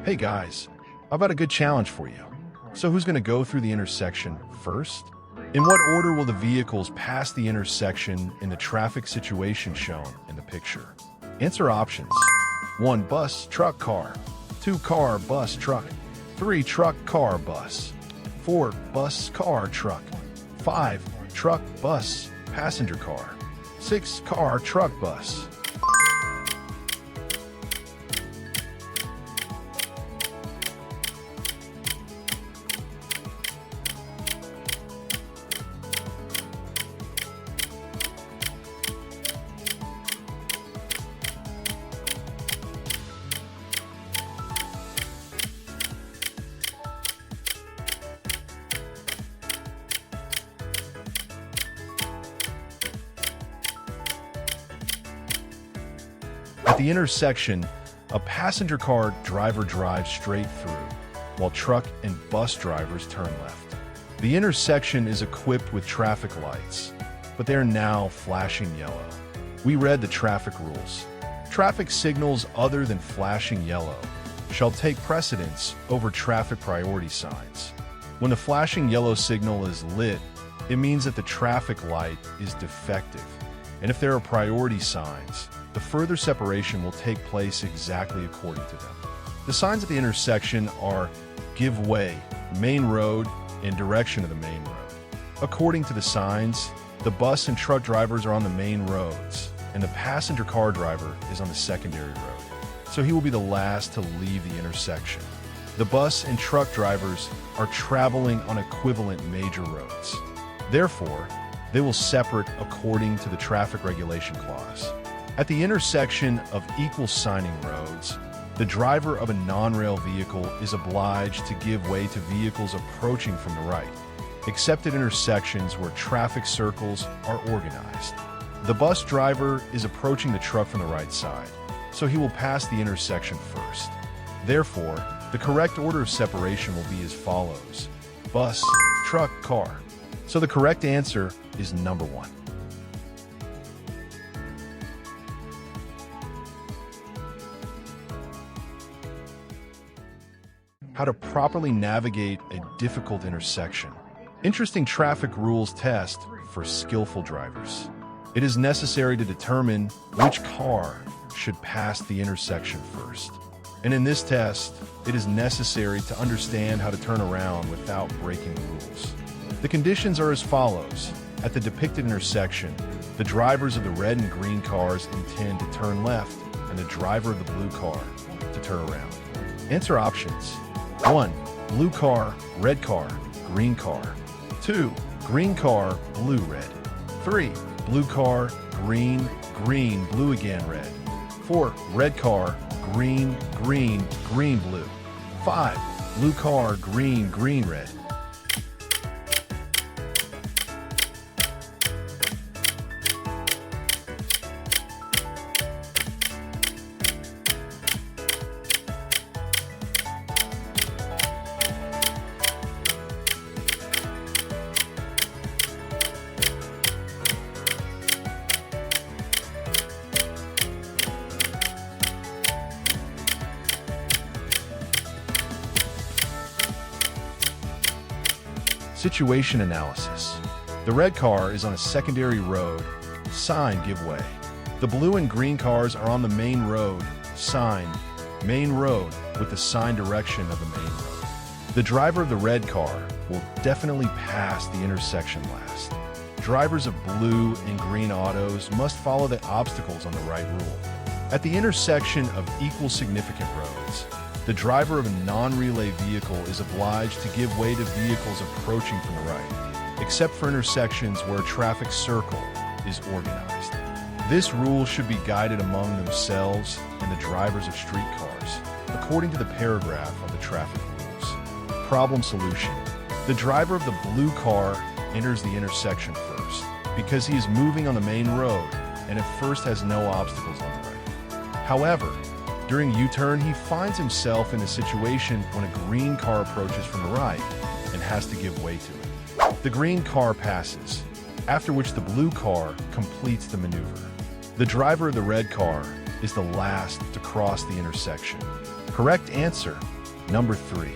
Hey guys, I've got a good challenge for you. So who's going to go through the intersection first? In what order will the vehicles pass the intersection in the traffic situation shown in the picture? Answer options. 1. Bus, truck, car. 2. Car, bus, truck. 3. Truck, car, bus. 4. Bus, car, truck. 5. Truck, bus, passenger car. 6. Car, truck, bus. At the intersection, a passenger car driver drives straight through, while truck and bus drivers turn left. The intersection is equipped with traffic lights, but they are now flashing yellow. We read the traffic rules. Traffic signals other than flashing yellow shall take precedence over traffic priority signs. When the flashing yellow signal is lit, it means that the traffic light is defective, and if there are priority signs, the further separation will take place exactly according to them. The signs at the intersection are give way, main road, and direction of the main road. According to the signs, the bus and truck drivers are on the main roads, and the passenger car driver is on the secondary road, so he will be the last to leave the intersection. The bus and truck drivers are traveling on equivalent major roads. Therefore, they will separate according to the traffic regulation clause. At the intersection of equal signing roads, the driver of a non-rail vehicle is obliged to give way to vehicles approaching from the right, except at intersections where traffic circles are organized. The bus driver is approaching the truck from the right side, so he will pass the intersection first. Therefore, the correct order of separation will be as follows: bus, truck, car. So the correct answer is number 1. How to properly navigate a difficult intersection. Interesting traffic rules test for skillful drivers. It is necessary to determine which car should pass the intersection first. And in this test, it is necessary to understand how to turn around without breaking the rules. The conditions are as follows. At the depicted intersection, the drivers of the red and green cars intend to turn left, and the driver of the blue car to turn around. Answer options. 1. Blue car, red car, green car. 2. Green car, blue, red. 3. Blue car, green, green, blue again, red. 4. Red car, green, green, green, blue. 5. Blue car, green, green, red. Situation analysis. The red car is on a secondary road, sign give way. The blue and green cars are on the main road, sign main road with the sign direction of the main road. The driver of the red car will definitely pass the intersection last. Drivers of blue and green autos must follow the obstacles on the right rule. At the intersection of equal significant roads, the driver of a non-relay vehicle is obliged to give way to vehicles approaching from the right, except for intersections where a traffic circle is organized. This rule should be guided among themselves and the drivers of streetcars, according to the paragraph of the traffic rules. Problem solution. The driver of the blue car enters the intersection first, because he is moving on the main road and at first has no obstacles on the right. However, during U-turn, he finds himself in a situation when a green car approaches from the right and has to give way to it. The green car passes, after which the blue car completes the maneuver. The driver of the red car is the last to cross the intersection. Correct answer number 3.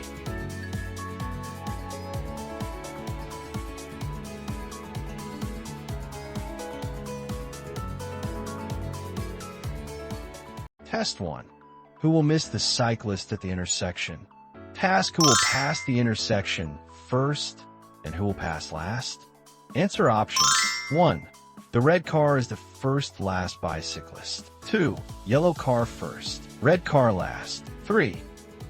Test 1. Who will miss the cyclist at the intersection? Task: who will pass the intersection first and who will pass last? Answer options. 1. The red car is the first last bicyclist. 2. Yellow car first, red car last. 3.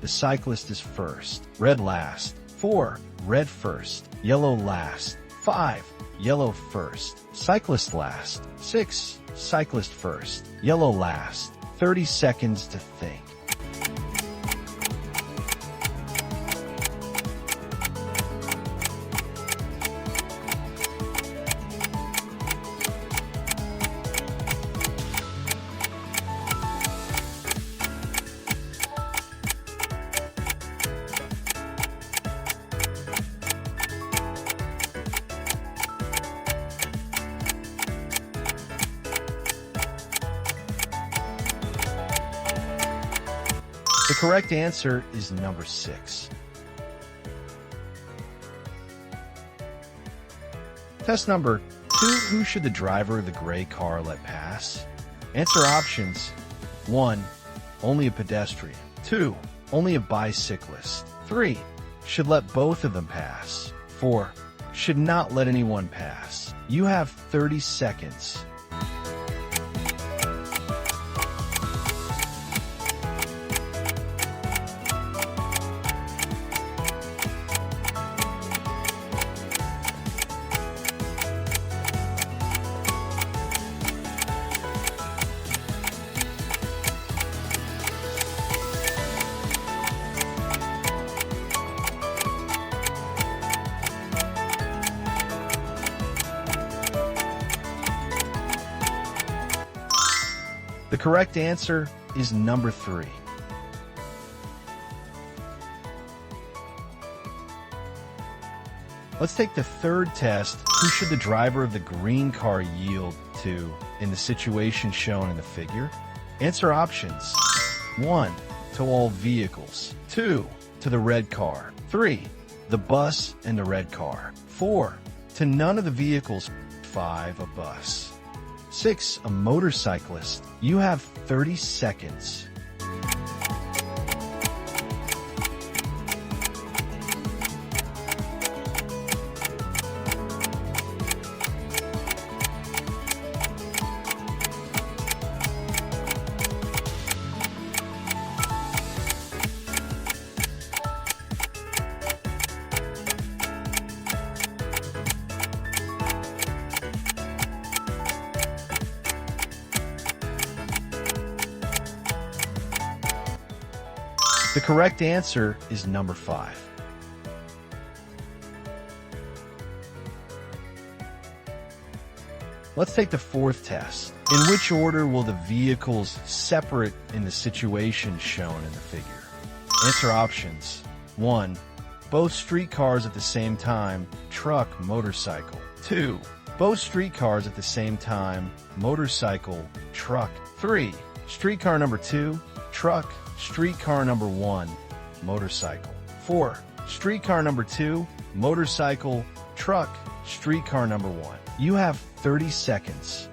The cyclist is first, red last. 4. Red first, yellow last. 5. Yellow first, cyclist last. 6. Cyclist first, yellow last. 30 seconds to think. The correct answer is number 6. Test number 2. Who should the driver of the gray car let pass? Answer options. 1. Only a pedestrian. 2. Only a bicyclist. 3. Should let both of them pass. 4. Should not let anyone pass. You have 30 seconds. The correct answer is number 3. Let's take the third test. Who should the driver of the green car yield to in the situation shown in the figure? Answer options. 1. To all vehicles. 2. To the red car. 3. The bus and the red car. 4. To none of the vehicles. 5. A bus. 6. A motorcyclist. You have 30 seconds. The correct answer is number 5. Let's take the fourth test. In which order will the vehicles separate in the situation shown in the figure? Answer options. 1. Both streetcars at the same time, truck, motorcycle. 2. Both streetcars at the same time, motorcycle, truck. 3. Streetcar number 2, truck. Streetcar number 1, motorcycle. 4. Streetcar number 2, motorcycle, truck. Streetcar number 1. You have 30 seconds.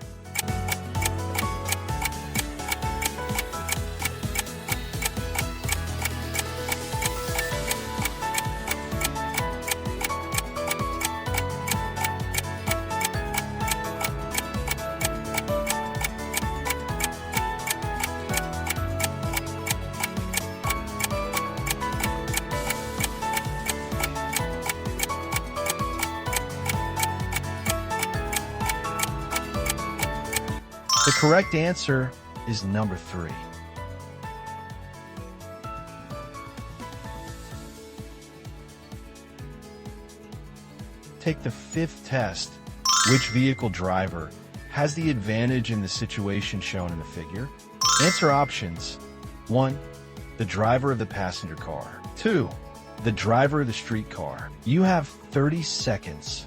The correct answer is number 3. Take the fifth test. Which vehicle driver has the advantage in the situation shown in the figure? Answer options. 1. The driver of the passenger car. 2. The driver of the streetcar. You have 30 seconds.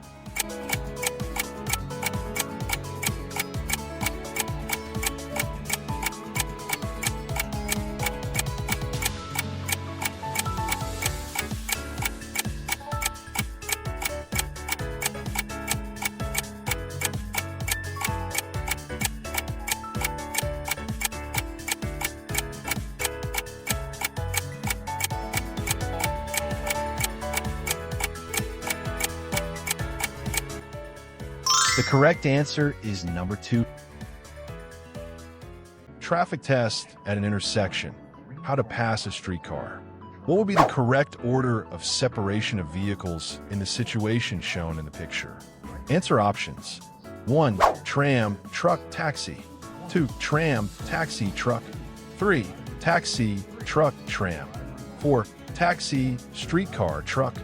correct answer is number 2. Traffic test at an intersection. How to pass a streetcar. What would be the correct order of separation of vehicles in the situation shown in the picture? Answer options. 1. Tram, truck, taxi. 2. Tram, taxi, truck. 3. Taxi, truck, tram. 4. Taxi, streetcar, truck.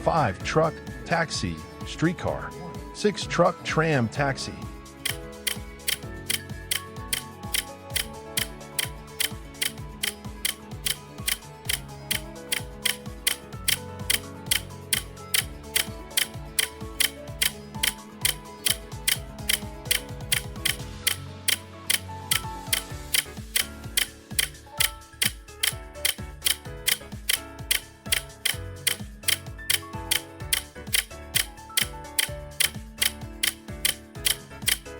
5. Truck, taxi, streetcar. 6. Truck, tram, taxi.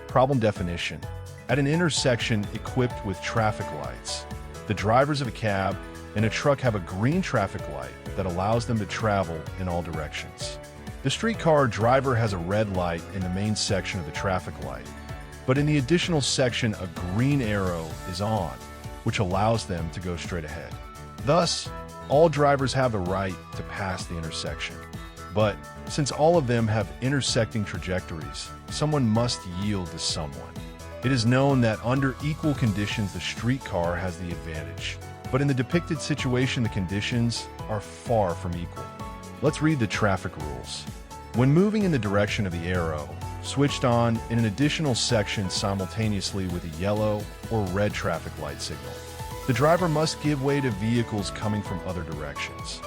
Problem definition. At an intersection equipped with traffic lights, the drivers of a cab and a truck have a green traffic light that allows them to travel in all directions. The streetcar driver has a red light in the main section of the traffic light, but in the additional section a green arrow is on, which allows them to go straight ahead. Thus, all drivers have the right to pass the intersection. But since all of them have intersecting trajectories, someone must yield to someone. It is known that under equal conditions, the streetcar has the advantage. But in the depicted situation, the conditions are far from equal. Let's read the traffic rules. When moving in the direction of the arrow, switched on in an additional section simultaneously with a yellow or red traffic light signal, the driver must give way to vehicles coming from other directions.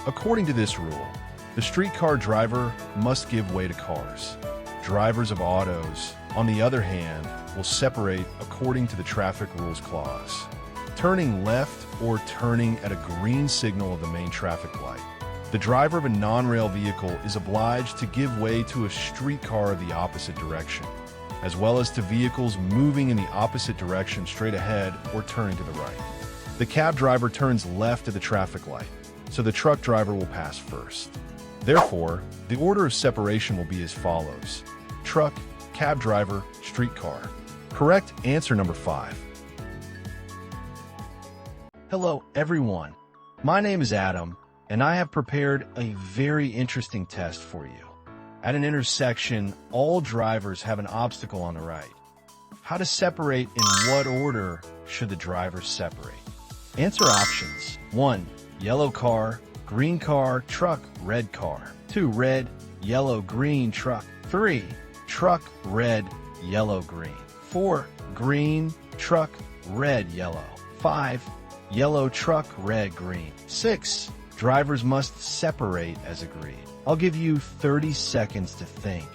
According to this rule, the streetcar driver must give way to cars. Drivers of autos, on the other hand, will separate according to the traffic rules clause. Turning left or turning at a green signal of the main traffic light, the driver of a non-rail vehicle is obliged to give way to a streetcar of the opposite direction, as well as to vehicles moving in the opposite direction straight ahead or turning to the right. The cab driver turns left at the traffic light, so the truck driver will pass first. Therefore, the order of separation will be as follows: truck, cab driver, streetcar. Correct answer number 5. Hello, everyone. My name is Adam, and I have prepared a very interesting test for you. At an intersection, all drivers have an obstacle on the right. How to separate? In what order should the drivers separate? Answer options. 1. Yellow car, green car, truck, red car. 2. Red, yellow, green, truck. 3. Truck, red, yellow, green. 4. Green, truck, red, yellow. 5. Yellow truck, red, green. 6. Drivers must separate as agreed. I'll give you 30 seconds to think.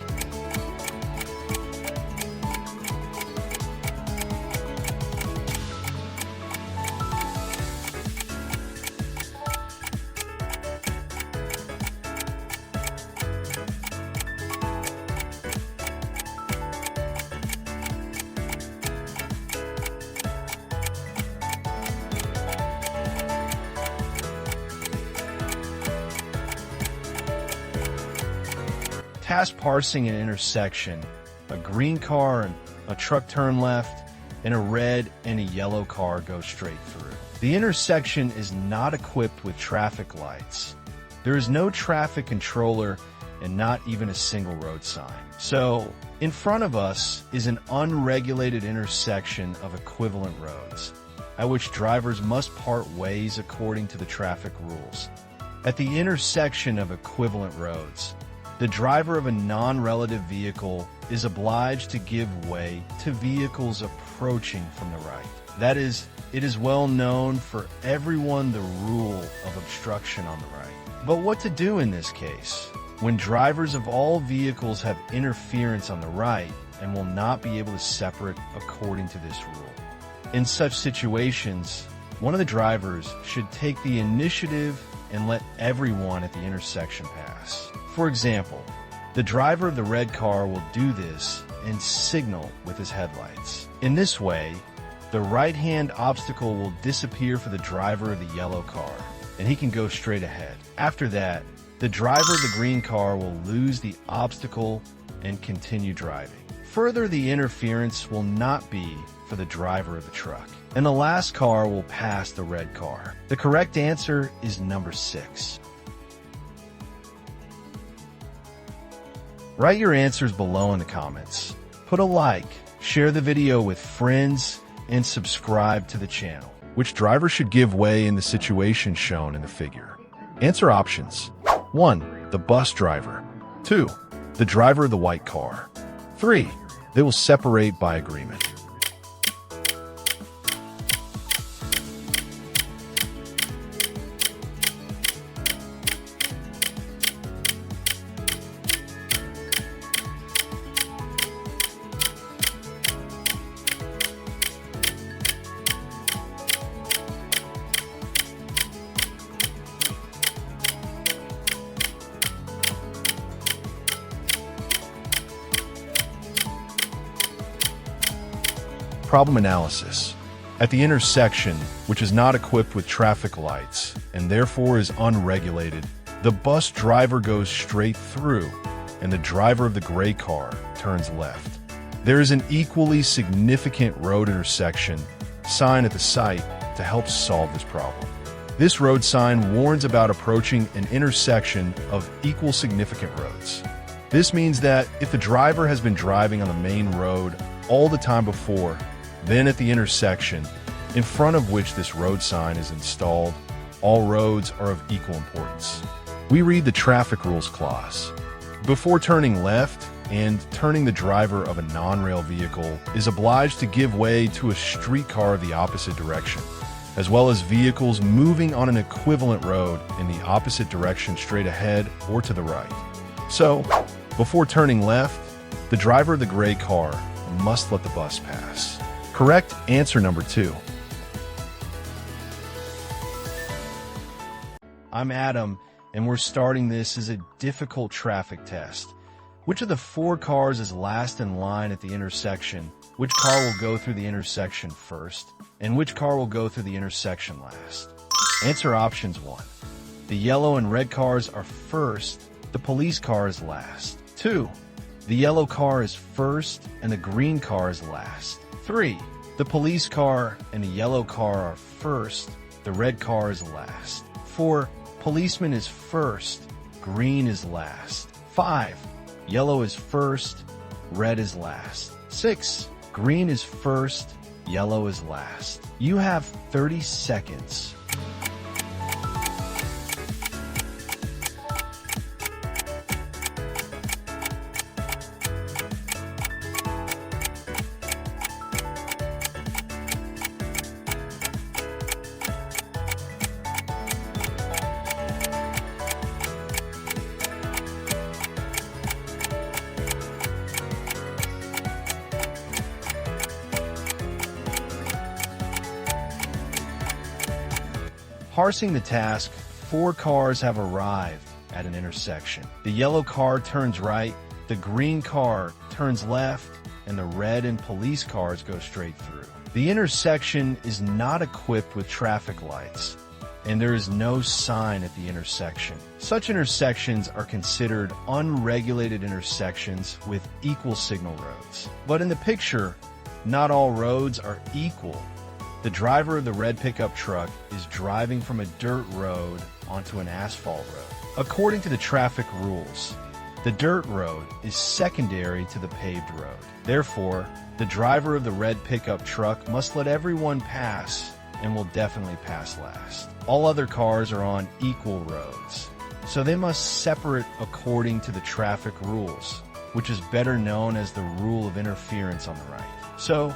Task parsing an intersection. A green car and a truck turn left, and a red and a yellow car go straight through. The intersection is not equipped with traffic lights. There is no traffic controller and not even a single road sign. So, in front of us is an unregulated intersection of equivalent roads, at which drivers must part ways according to the traffic rules. At the intersection of equivalent roads, the driver of a non-relative vehicle is obliged to give way to vehicles approaching from the right. That is, it is well known for everyone the rule of obstruction on the right. But what to do in this case, when drivers of all vehicles have interference on the right and will not be able to separate according to this rule? In such situations, one of the drivers should take the initiative and let everyone at the intersection pass. For example, the driver of the red car will do this and signal with his headlights. In this way, the right-hand obstacle will disappear for the driver of the yellow car, and he can go straight ahead. After that, the driver of the green car will lose the obstacle and continue driving. Further, the interference will not be for the driver of the truck, and the last car will pass the red car. The correct answer is number 6. Write your answers below in the comments. Put a like, share the video with friends, and subscribe to the channel. Which driver should give way in the situation shown in the figure? Answer options. 1. The bus driver. 2. The driver of the white car. 3. They will separate by agreement. Problem analysis. At the intersection, which is not equipped with traffic lights and therefore is unregulated, the bus driver goes straight through and the driver of the gray car turns left. There is an equally significant road intersection sign at the site to help solve this problem. This road sign warns about approaching an intersection of equal significant roads. This means that if the driver has been driving on the main road all the time before, then at the intersection, in front of which this road sign is installed, all roads are of equal importance. We read the traffic rules clause. Before turning left and turning, the driver of a non-rail vehicle is obliged to give way to a streetcar of the opposite direction, as well as vehicles moving on an equivalent road in the opposite direction straight ahead or to the right. So, before turning left, the driver of the gray car must let the bus pass. Correct answer number 2. I'm Adam, and we're starting this as a difficult traffic test. Which of the 4 cars is last in line at the intersection? Which car will go through the intersection first? And which car will go through the intersection last? Answer options 1. The yellow and red cars are first, the police car is last. 2. The yellow car is first and the green car is last. 3. The police car and the yellow car are first, the red car is last. 4. Policeman is first, green is last. 5. Yellow is first, red is last. 6. Green is first, yellow is last. You have 30 seconds. Parsing the task, 4 cars have arrived at an intersection. The yellow car turns right, the green car turns left, and the red and police cars go straight through. The intersection is not equipped with traffic lights, and there is no sign at the intersection. Such intersections are considered unregulated intersections with equal signal roads. But in the picture, not all roads are equal. The driver of the red pickup truck is driving from a dirt road onto an asphalt road. According to the traffic rules, the dirt road is secondary to the paved road. Therefore, the driver of the red pickup truck must let everyone pass and will definitely pass last. All other cars are on equal roads, so they must separate according to the traffic rules, which is better known as the rule of interference on the right. So,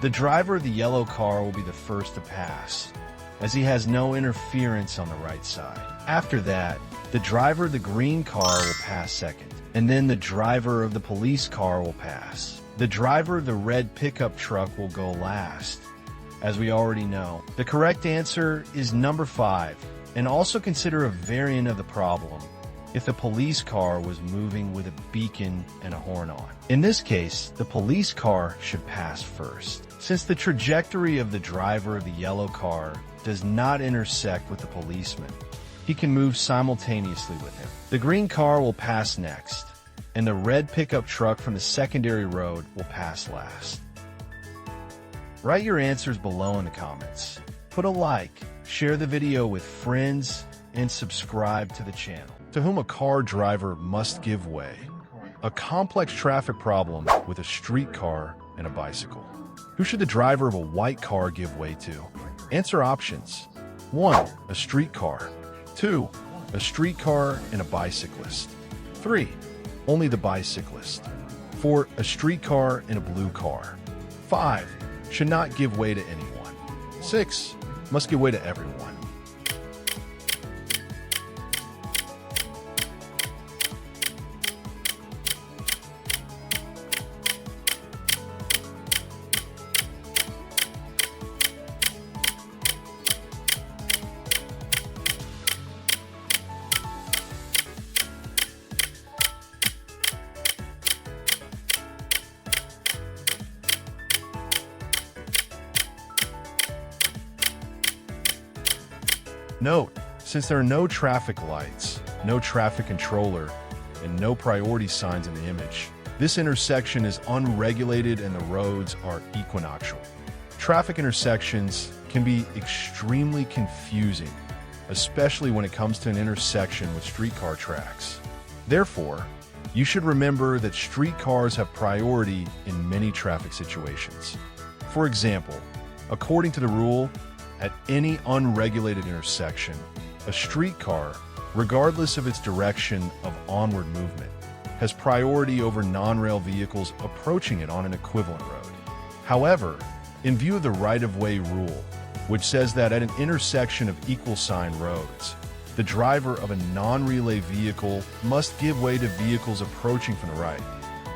the driver of the yellow car will be the first to pass, as he has no interference on the right side. After that, the driver of the green car will pass second, and then the driver of the police car will pass. The driver of the red pickup truck will go last, as we already know. The correct answer is number 5, and also consider a variant of the problem if the police car was moving with a beacon and a horn on. In this case, the police car should pass first, since the trajectory of the driver of the yellow car does not intersect with the policeman. He can move simultaneously with him. The green car will pass next, and the red pickup truck from the secondary road will pass last. Write your answers below in the comments. Put a like, share the video with friends, and subscribe to the channel. To whom a car driver must give way. A complex traffic problem with a streetcar and a bicycle. Who should the driver of a white car give way to? Answer options. 1. A streetcar. 2. A streetcar and a bicyclist. 3. Only the bicyclist. 4. A streetcar and a blue car. 5. Should not give way to anyone. 6. Must give way to everyone. Note, since there are no traffic lights, no traffic controller, and no priority signs in the image, this intersection is unregulated and the roads are equinoctial. Traffic intersections can be extremely confusing, especially when it comes to an intersection with streetcar tracks. Therefore, you should remember that streetcars have priority in many traffic situations. For example, according to the rule, at any unregulated intersection, a streetcar, regardless of its direction of onward movement, has priority over non-rail vehicles approaching it on an equivalent road. However, in view of the right-of-way rule, which says that at an intersection of equal-sign roads, the driver of a non-relay vehicle must give way to vehicles approaching from the right,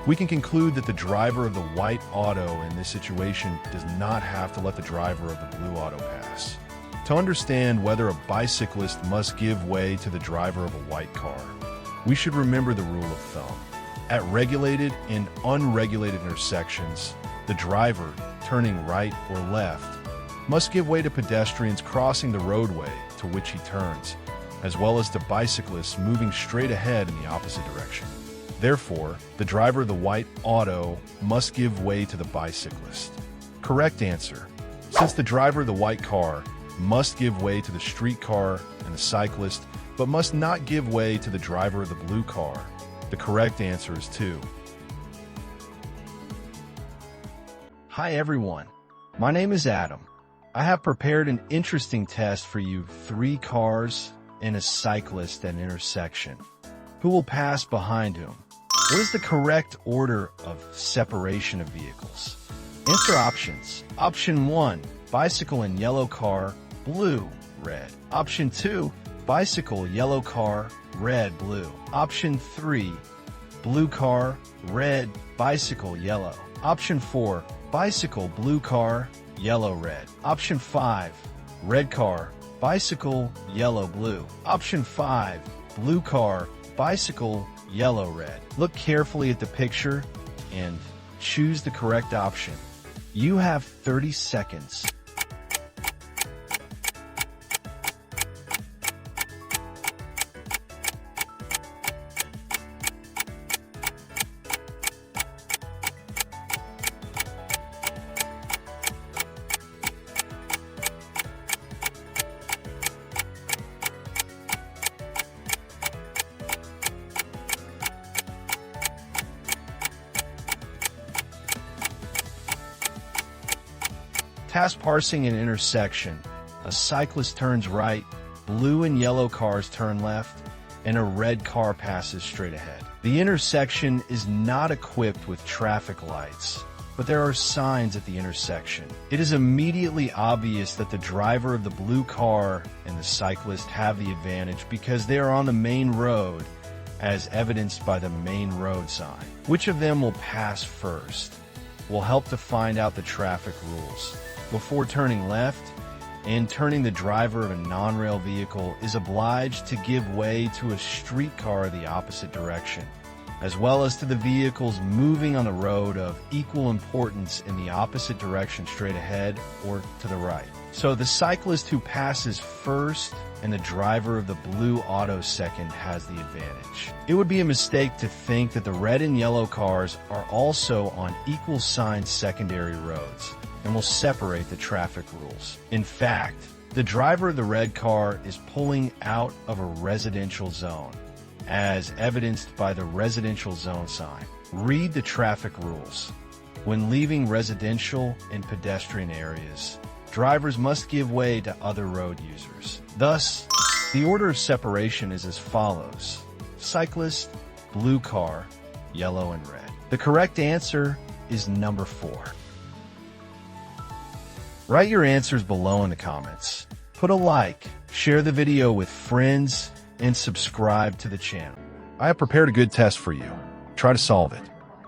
we can conclude that the driver of the white auto in this situation does not have to let the driver of the blue auto pass. To understand whether a bicyclist must give way to the driver of a white car, we should remember the rule of thumb. At regulated and unregulated intersections, the driver, turning right or left, must give way to pedestrians crossing the roadway to which he turns, as well as to bicyclists moving straight ahead in the opposite direction. Therefore, the driver of the white auto must give way to the bicyclist. Correct answer. Since the driver of the white car must give way to the streetcar and the cyclist, but must not give way to the driver of the blue car, the correct answer is 2. Hi everyone, my name is Adam. I have prepared an interesting test for you: 3 cars and a cyclist at an intersection. Who will pass behind whom? What is the correct order of separation of vehicles? Answer options. Option 1, bicycle and yellow car, blue, red. Option 2, bicycle, yellow car, red, blue. Option 3, blue car, red, bicycle, yellow. Option 4, bicycle, blue car, yellow, red. Option 5, red car, bicycle, yellow, blue. Option 5, blue car, bicycle, yellow, red. Look carefully at the picture and choose the correct option. You have 30 seconds. Task parsing an intersection. A cyclist turns right, blue and yellow cars turn left, and a red car passes straight ahead. The intersection is not equipped with traffic lights, but there are signs at the intersection. It is immediately obvious that the driver of the blue car and the cyclist have the advantage because they are on the main road, as evidenced by the main road sign. Which of them will pass first will help to find out the traffic rules. Before turning left and turning, the driver of a non-rail vehicle is obliged to give way to a streetcar the opposite direction. as well as to the vehicles moving on the road of equal importance in the opposite direction straight ahead or to the right. So the cyclist who passes first and the driver of the blue auto second has the advantage. It would be a mistake to think that the red and yellow cars are also on equal sign secondary roads and will separate the traffic rules. In fact, the driver of the red car is pulling out of a residential zone, as evidenced by the residential zone sign. Read the traffic rules. When leaving residential and pedestrian areas, drivers must give way to other road users. Thus, the order of separation is as follows: cyclist, blue car, yellow and red. The correct answer is number 4. Write your answers below in the comments. Put a like, share the video with friends, and subscribe to the channel. I have prepared a good test for you. Try to solve it.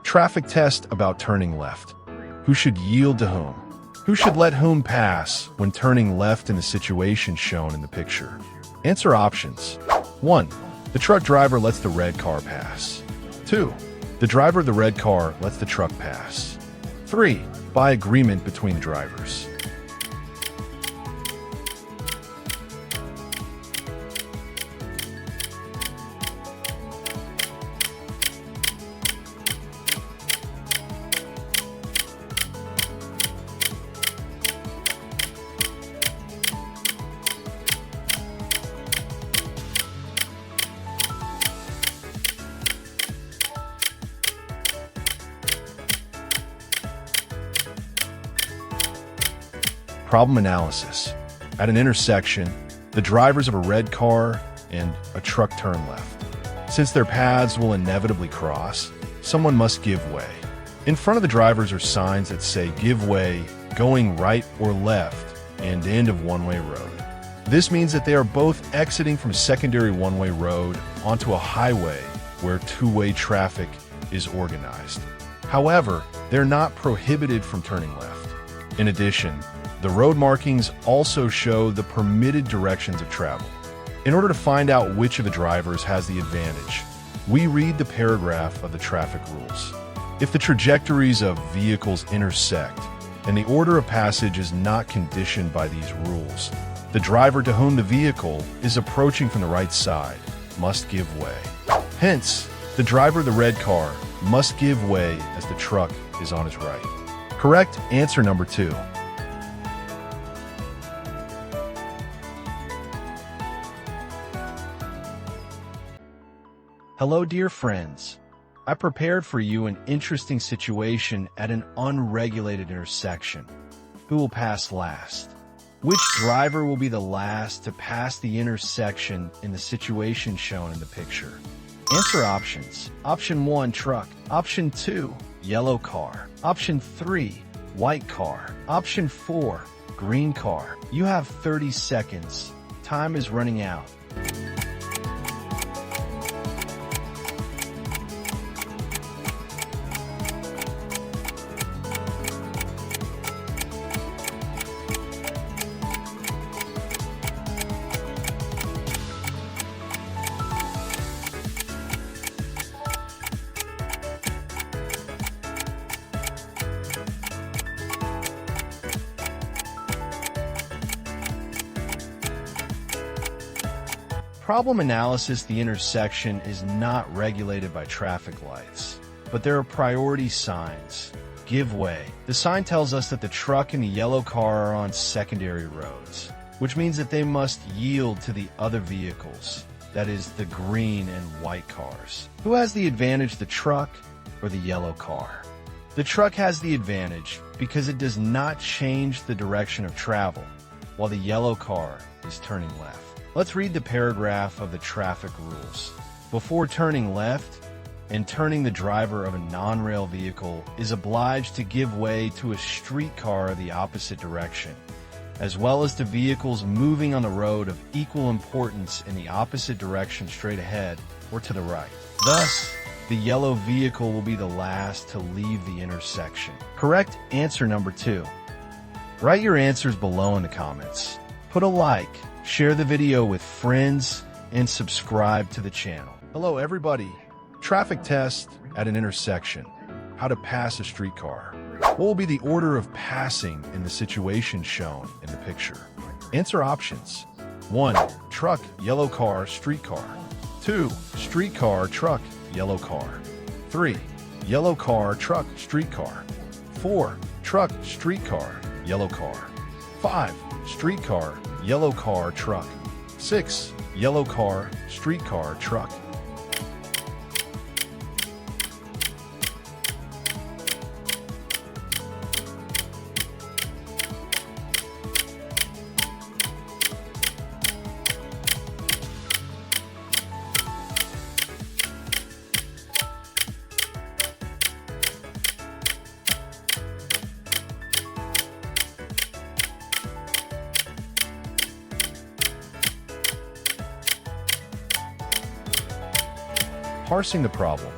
Traffic test about turning left. Who should yield to whom? Who should let whom pass when turning left in the situation shown in the picture? Answer options. 1. The truck driver lets the red car pass. 2. The driver of the red car lets the truck pass. 3. By agreement between the drivers. Problem analysis. At an intersection, the drivers of a red car and a truck turn left. Since their paths will inevitably cross, someone must give way. In front of the drivers are signs that say "Give way, going right or left," and "End of one-way road." This means that they are both exiting from a secondary one-way road onto a highway where two-way traffic is organized. However, they're not prohibited from turning left. In addition, the road markings also show the permitted directions of travel. In order to find out which of the drivers has the advantage, we read the paragraph of the traffic rules. If the trajectories of vehicles intersect and the order of passage is not conditioned by these rules, the driver to whom the vehicle is approaching from the right side must give way. Hence, the driver of the red car must give way as the truck is on his right. Correct answer number 2. Hello, dear friends. I prepared for you an interesting situation at an unregulated intersection. Who will pass last? Which driver will be the last to pass the intersection in the situation shown in the picture? Answer options. Option 1, truck. Option 2, yellow car. Option 3, white car. Option 4, green car. You have 30 seconds. Time is running out. Problem analysis: the intersection is not regulated by traffic lights, but there are priority signs. Give way. The sign tells us that the truck and the yellow car are on secondary roads, which means that they must yield to the other vehicles, that is, the green and white cars. Who has the advantage, the truck or the yellow car? The truck has the advantage because it does not change the direction of travel, while the yellow car is turning left. Let's read the paragraph of the traffic rules. Before turning left and turning, the driver of a non-rail vehicle is obliged to give way to a streetcar of the opposite direction, as well as to vehicles moving on the road of equal importance in the opposite direction straight ahead or to the right. Thus, the yellow vehicle will be the last to leave the intersection. Correct answer number 2. Write your answers below in the comments. Put a like, share the video with friends, and subscribe to the channel. Hello everybody. Traffic test at an intersection. How to pass a streetcar. What will be the order of passing in the situation shown in the picture? Answer options. 1. Truck, yellow car, streetcar. 2. Streetcar, truck, yellow car. 3. Yellow car, truck, streetcar. 4. Truck, streetcar, yellow car. 5. Streetcar, yellow car, truck. 6. Yellow car, streetcar, truck. Parsing the problem.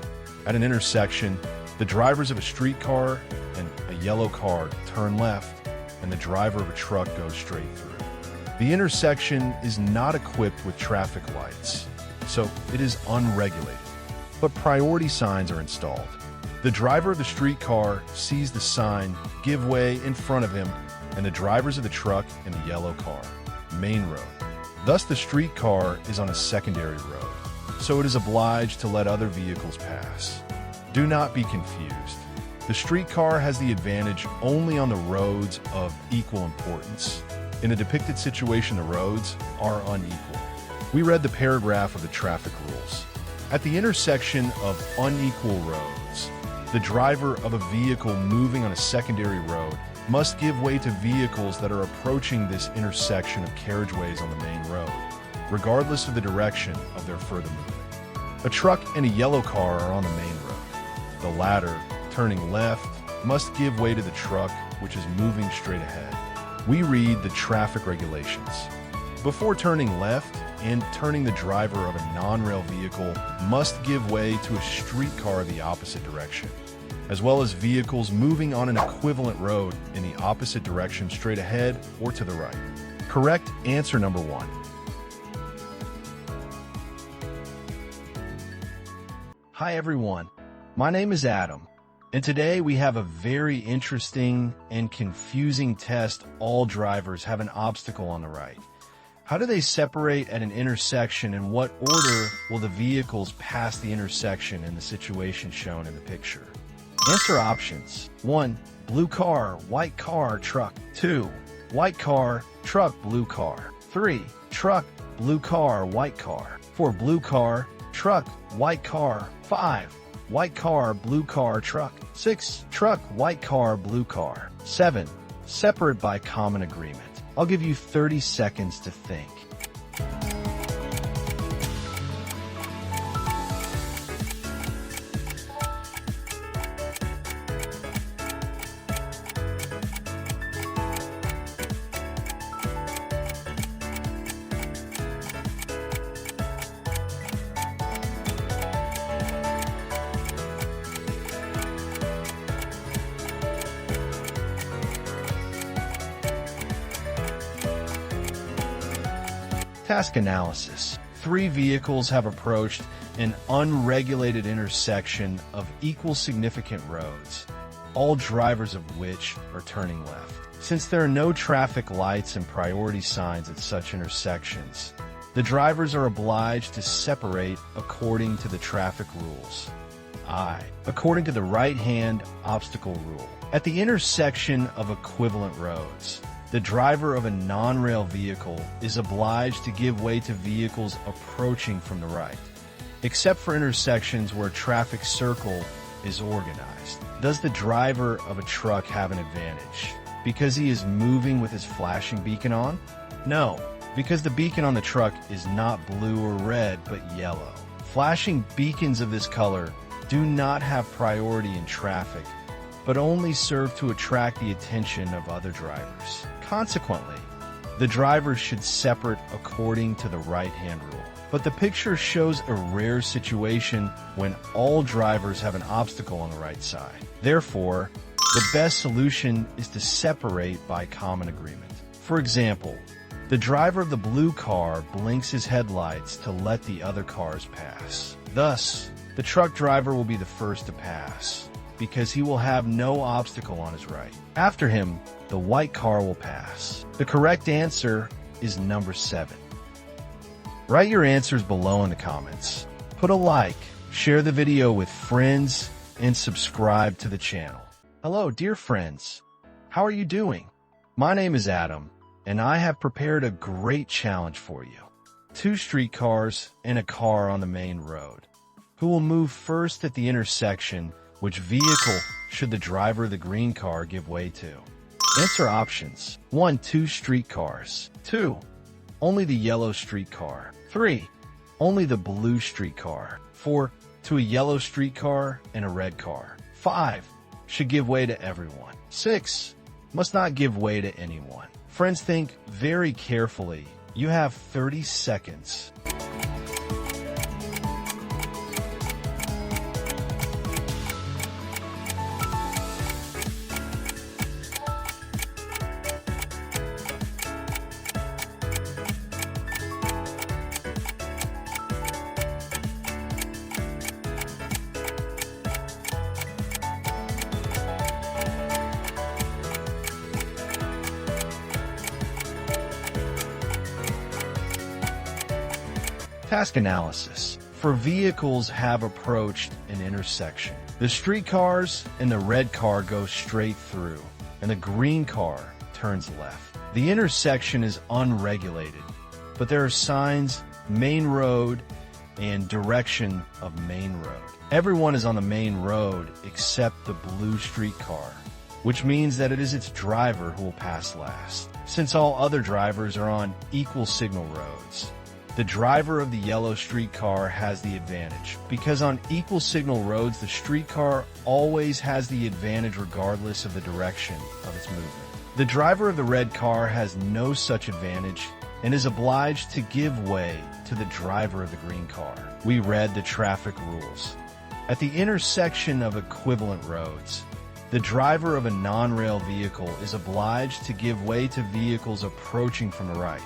At an intersection, the drivers of a streetcar and a yellow car turn left, and the driver of a truck goes straight through. The intersection is not equipped with traffic lights, so it is unregulated, but priority signs are installed. The driver of the streetcar sees the sign "Give way" in front of him, and the drivers of the truck and the yellow car, main road. Thus, the streetcar is on a secondary road, so it is obliged to let other vehicles pass. Do not be confused. The streetcar has the advantage only on the roads of equal importance. In the depicted situation, the roads are unequal. We read the paragraph of the traffic rules. At the intersection of unequal roads, the driver of a vehicle moving on a secondary road must give way to vehicles that are approaching this intersection of carriageways on the main road, regardless of the direction of their further movement. A truck and a yellow car are on the main road. The latter, turning left, must give way to the truck, which is moving straight ahead. We read the traffic regulations. Before turning left and turning, the driver of a non-rail vehicle must give way to a streetcar the opposite direction, as well as vehicles moving on an equivalent road in the opposite direction straight ahead or to the right. Correct answer number 1. Hi everyone, my name is Adam, and today we have a very interesting and confusing test. All drivers have an obstacle on the right. How do they separate at an intersection, and what order will the vehicles pass the intersection in the situation shown in the picture? Answer options. 1. Blue car, white car, truck. 2. White car, truck, blue car. 3. Truck, blue car, white car. 4. Blue car, truck, white car. 5. White car, blue car, truck. 6. Truck, white car, blue car. 7. Separate by common agreement. I'll give you 30 seconds to think. Task analysis. 3 vehicles have approached an unregulated intersection of equal significant roads, all drivers of which are turning left. Since there are no traffic lights and priority signs at such intersections, the drivers are obliged to separate according to the traffic rules. According to the right-hand obstacle rule. At the intersection of equivalent roads, the driver of a non-rail vehicle is obliged to give way to vehicles approaching from the right, except for intersections where a traffic circle is organized. Does the driver of a truck have an advantage because he is moving with his flashing beacon on? No, because the beacon on the truck is not blue or red, but yellow. Flashing beacons of this color do not have priority in traffic, but only serve to attract the attention of other drivers. Consequently, the drivers should separate according to the right-hand rule. But the picture shows a rare situation when all drivers have an obstacle on the right side. Therefore, the best solution is to separate by common agreement. For example, the driver of the blue car blinks his headlights to let the other cars pass. Thus, The truck driver will be the first to pass because he will have no obstacle on his right. After him, the white car will pass. The correct answer is number 7. Write your answers below in the comments. Put a like, share the video with friends, and subscribe to the channel. Hello, dear friends. How are you doing? My name is Adam, and I have prepared a great challenge for you. 2 streetcars and a car on the main road. Who will move first at the intersection? Which vehicle should the driver of the green car give way to? Answer options. 1. 2 streetcars. 2. Only the yellow streetcar. 3. Only the blue streetcar. 4. To a yellow streetcar and a red car. 5. Should give way to everyone. 6. Must not give way to anyone. Friends, think very carefully. You have 30 seconds. Task analysis. For vehicles have approached an intersection. The streetcars and the red car go straight through, and the green car turns left. The intersection is unregulated, but there are signs, main road, and direction of main road. Everyone is on the main road except the blue streetcar, which means that it is its driver who will pass last. Since all other drivers are on equal signal roads, the driver of the yellow streetcar has the advantage, because on equal signal roads, the streetcar always has the advantage regardless of the direction of its movement. The driver of the red car has no such advantage and is obliged to give way to the driver of the green car. We read the traffic rules. At the intersection of equivalent roads, the driver of a non-rail vehicle is obliged to give way to vehicles approaching from the right,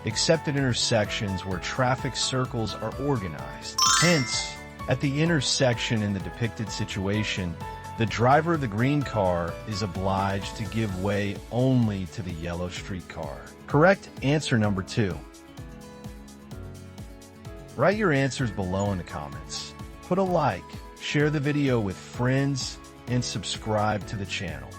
except at intersections where traffic circles are organized. Hence, at the intersection in the depicted situation, the driver of the green car is obliged to give way only to the yellow streetcar. Correct answer number 2. Write your answers below in the comments. Put a like, share the video with friends, and subscribe to the channel.